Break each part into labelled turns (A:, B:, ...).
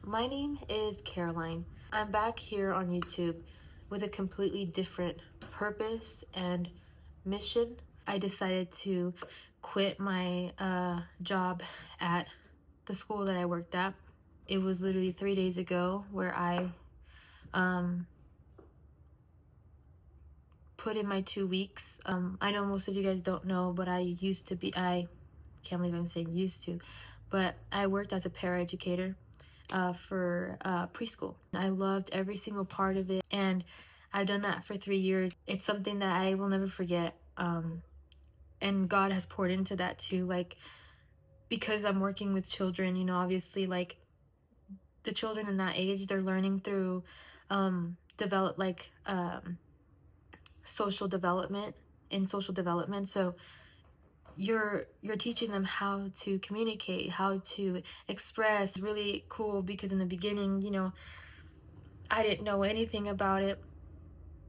A: My name is Caroline. I'm back here on YouTube with a completely different purpose and mission. I decided to quit my job at the school that I worked at. It was literally 3 days ago where I put in my 2 weeks. I know most of you guys don't know, but I can't believe I'm saying used to, but I worked as a paraeducator for preschool. I loved every single part of it, and I've done that for 3 years. It's something that I will never forget, and God has poured into that too, like, because I'm working with children, you know, obviously, like, the children in that age, they're learning through social development so you're teaching them how to communicate, how to express. Really cool, because in the beginning, you know, I didn't know anything about it.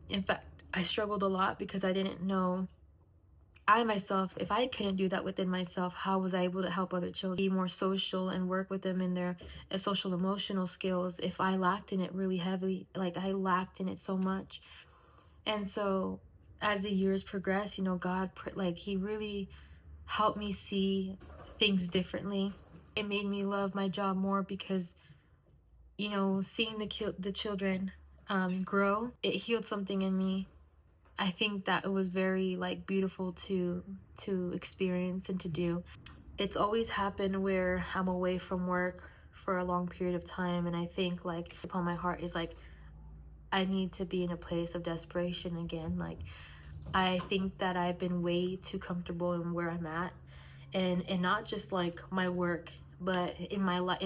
A: In fact, I struggled a lot because I didn't know. I myself, if I couldn't do that within myself, how was I able to help other children be more social and work with them in their social emotional skills if I lacked in it really heavily? Like, I lacked in it so much. And so as the years progressed, you know, God, like, he really helped me see things differently. It made me love my job more because, you know, seeing the children grow, it healed something in me. I think that it was very, like, beautiful to experience and to do. It's always happened where I'm away from work for a long period of time, and I think, like, upon my heart is like, I need to be in a place of desperation again. Like, I think that I've been way too comfortable in where I'm at, and not just like my work, but in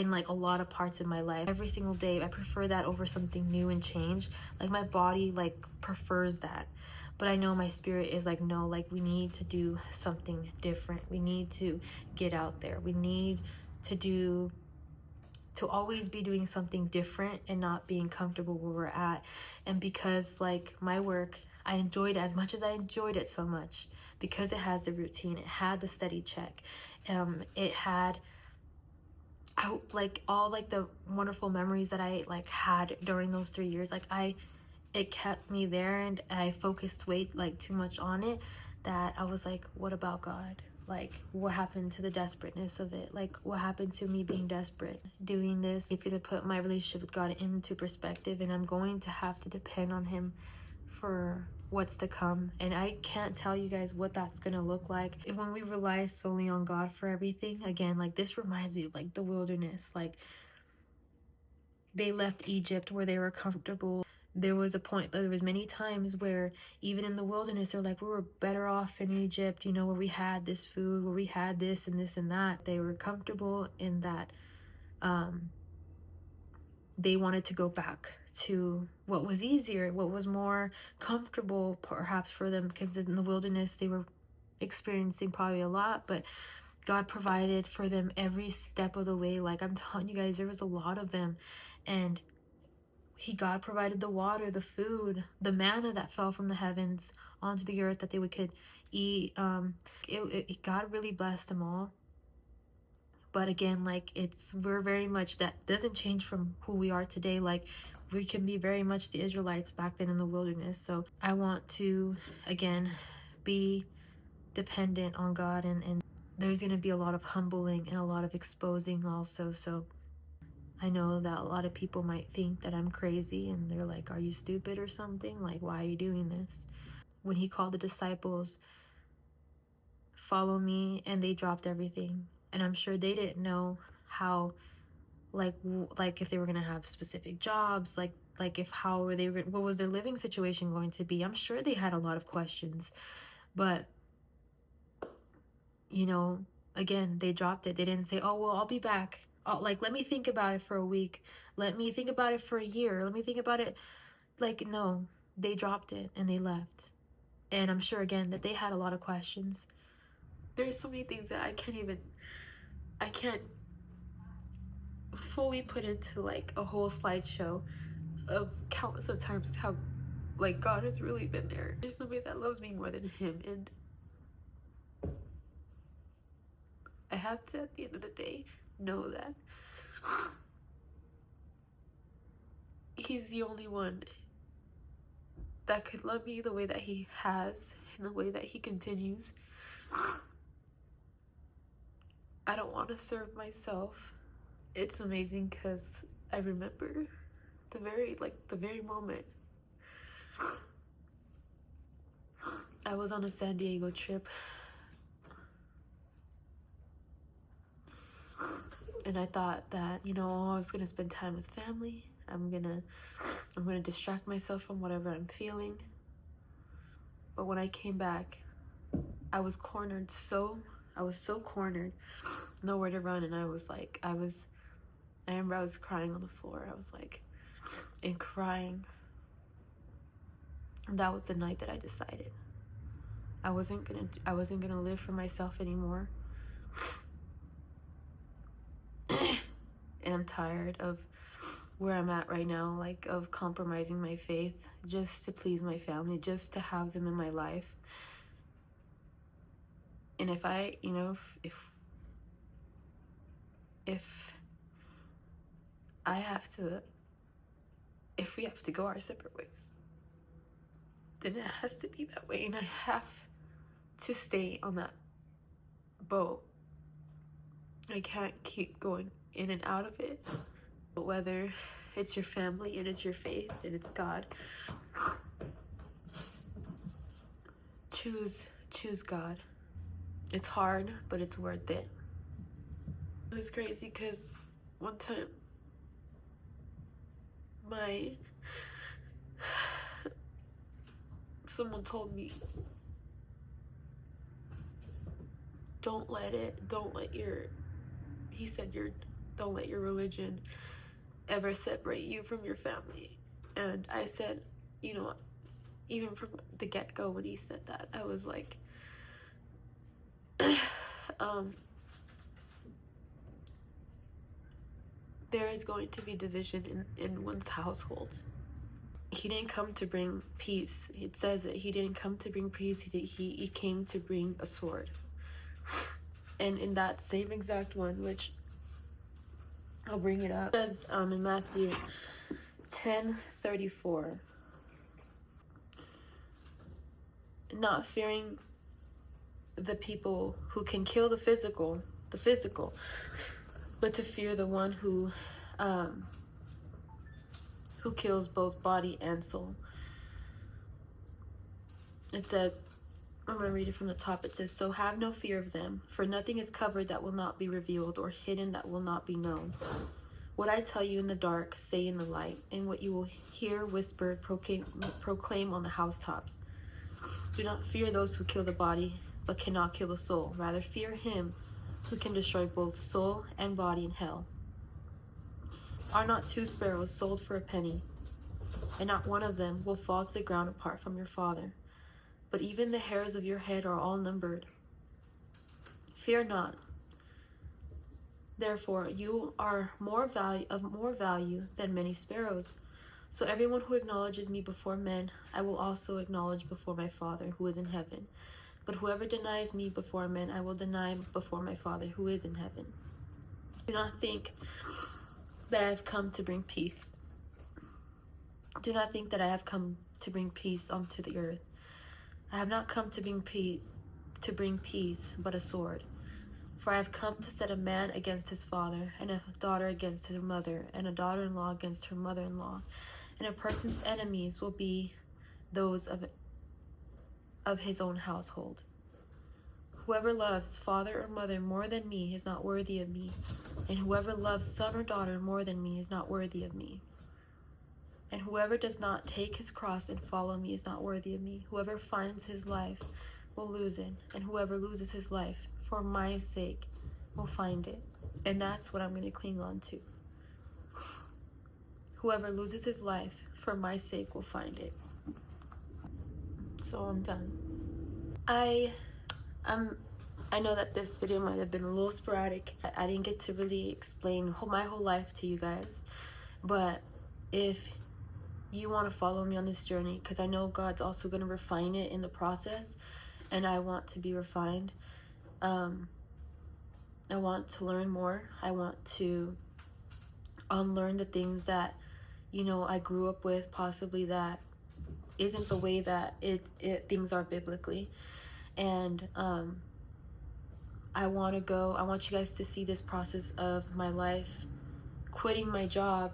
A: like a lot of parts of my life. Every single day I prefer that over something new and change. Like, my body, like, prefers that, but I know my spirit is like, no, like, we need to do something different. We need to get out there. We need to always be doing something different and not being comfortable where we're at. And because, like, my work, I enjoyed it as much as I enjoyed it so much, because it has the routine, it had the steady check, it had like all, like, the wonderful memories that I, like, had during those 3 years. Like, it kept me there, and I focused too much on it, that I was like, what about God? Like, what happened to the desperateness of it? Like, what happened to me being desperate? Doing this, it's gonna put my relationship with God into perspective, and I'm going to have to depend on him for what's to come. And I can't tell you guys what that's gonna look like when we rely solely on God for everything. Again, like, this reminds me of, like, the wilderness. Like, they left Egypt where they were comfortable. There was many times where, even in the wilderness, they're like, we were better off in Egypt, you know, where we had this food, where we had this and this and that. They were comfortable in that. They wanted to go back to what was easier, what was more comfortable perhaps for them, because in the wilderness they were experiencing probably a lot, but God provided for them every step of the way. Like, I'm telling you guys, there was a lot of them, and God provided the water, the food, the manna that fell from the heavens onto the earth that they could eat. God really blessed them all. But again, like, we're very much, that doesn't change from who we are today. Like, we can be very much the Israelites back then in the wilderness. So I want to, again, be dependent on God, and there's going to be a lot of humbling and a lot of exposing also. So I know that a lot of people might think that I'm crazy, and they're like, are you stupid or something? Like, why are you doing this? When he called the disciples, follow me, and they dropped everything. And I'm sure they didn't know how, like if they were going to have specific jobs, like if how were they, what was their living situation going to be. I'm sure they had a lot of questions, but, you know, again, they dropped it. They didn't say, oh, well, I'll be back. Like, let me think about it for a week. Let me think about it for a year. Let me think about it. Like, no, they dropped it and they left. And I'm sure, again, that they had a lot of questions. There's so many things that I can't fully put into, like, a whole slideshow of countless of times how, like, God has really been there. There's nobody that loves me more than him, and I have to, at the end of the day, know that he's the only one that could love me the way that he has, and the way that he continues. I don't want to serve myself. It's amazing because I remember the very moment I was on a San Diego trip, and I thought that, you know, I was gonna spend time with family. I'm gonna distract myself from whatever I'm feeling. But when I came back, I was so cornered, nowhere to run, and I remember I was crying on the floor. I was like, and crying. And that was the night that I decided I wasn't gonna live for myself anymore. And I'm tired of where I'm at right now, like of compromising my faith just to please my family, just to have them in my life. And if I, you know, if I have to, if we have to go our separate ways, then it has to be that way, and I have to stay on that boat. I can't keep going in and out of it. But whether it's your family and it's your faith and it's God, choose God. It's hard, but it's worth it. It was crazy because one time someone told me, don't let your religion ever separate you from your family. And I said, you know, even from the get-go when he said that, I was like, there is going to be division in one's household. He didn't come to bring peace. It says that he didn't come to bring peace. He came to bring a sword. And in that same exact one, which I'll bring it up, it says in Matthew 10:34, not fearing the people who can kill the physical, but to fear the one who kills both body and soul. It says, I'm going to read it from the top. It says, so have no fear of them, for nothing is covered that will not be revealed, or hidden that will not be known. What I tell you in the dark, say in the light, and what you will hear whispered, proclaim on the housetops. Do not fear those who kill the body, but cannot kill the soul. Rather fear him who can destroy both soul and body in hell. Are not 2 sparrows sold for a penny, and not one of them will fall to the ground apart from your Father? But even the hairs of your head are all numbered. Fear not. Therefore, you are of more value than many sparrows. So everyone who acknowledges me before men, I will also acknowledge before my Father who is in heaven. But whoever denies me before men, I will deny before my Father who is in heaven. Do not think that I have come to bring peace. Do not think that I have come to bring peace onto the earth. I have not come to bring peace, but a sword. For I have come to set a man against his father, and a daughter against her mother, and a daughter-in-law against her mother-in-law. And a person's enemies will be those of his own household. Whoever loves father or mother more than me is not worthy of me, and whoever loves son or daughter more than me is not worthy of me. And whoever does not take his cross and follow me is not worthy of me. Whoever finds his life will lose it, and whoever loses his life for my sake will find it. And that's what I'm going to cling on to. Whoever loses his life for my sake will find it. So I'm done. I know that this video might have been a little sporadic. I didn't get to really explain my whole life to you guys. But if you want to follow me on this journey, because I know God's also going to refine it in the process, and I want to be refined. I want to learn more. I want to unlearn the things that, you know, I grew up with, possibly that isn't the way that things are biblically. And I want you guys to see this process of my life, quitting my job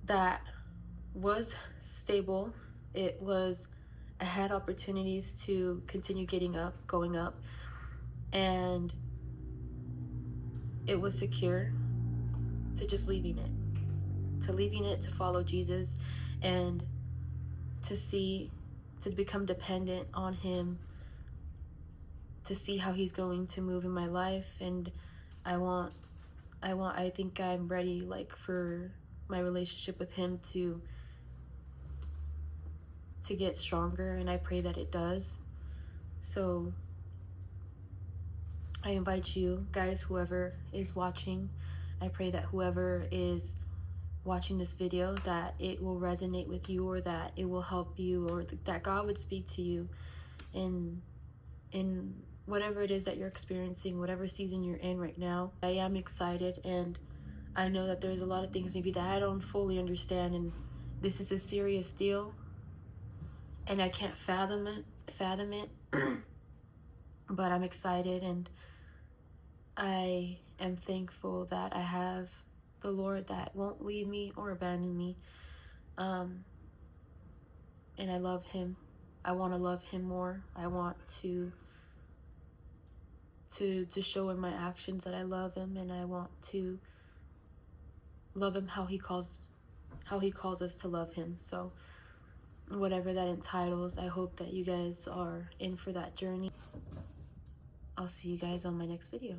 A: that was stable. It was, I had opportunities to continue going up, and it was secure, to just leaving it, to follow Jesus, and to become dependent on him, to see how he's going to move in my life. And I think I'm ready, like, for my relationship with him to get stronger, and I pray that it does. So I invite you guys, whoever is watching, I pray that whoever is watching this video, that it will resonate with you, or that it will help you, or that God would speak to you in whatever it is that you're experiencing, whatever season you're in right now. I am excited, and I know that there's a lot of things maybe that I don't fully understand, and this is a serious deal, and I can't fathom it. But I'm excited, and I am thankful that I have the Lord that won't leave me or abandon me. And I love him. I want to love him more. I want to show in my actions that I love him, and I want to love him how he calls us to love him. So whatever that entitles, I hope that you guys are in for that journey. I'll see you guys on my next video.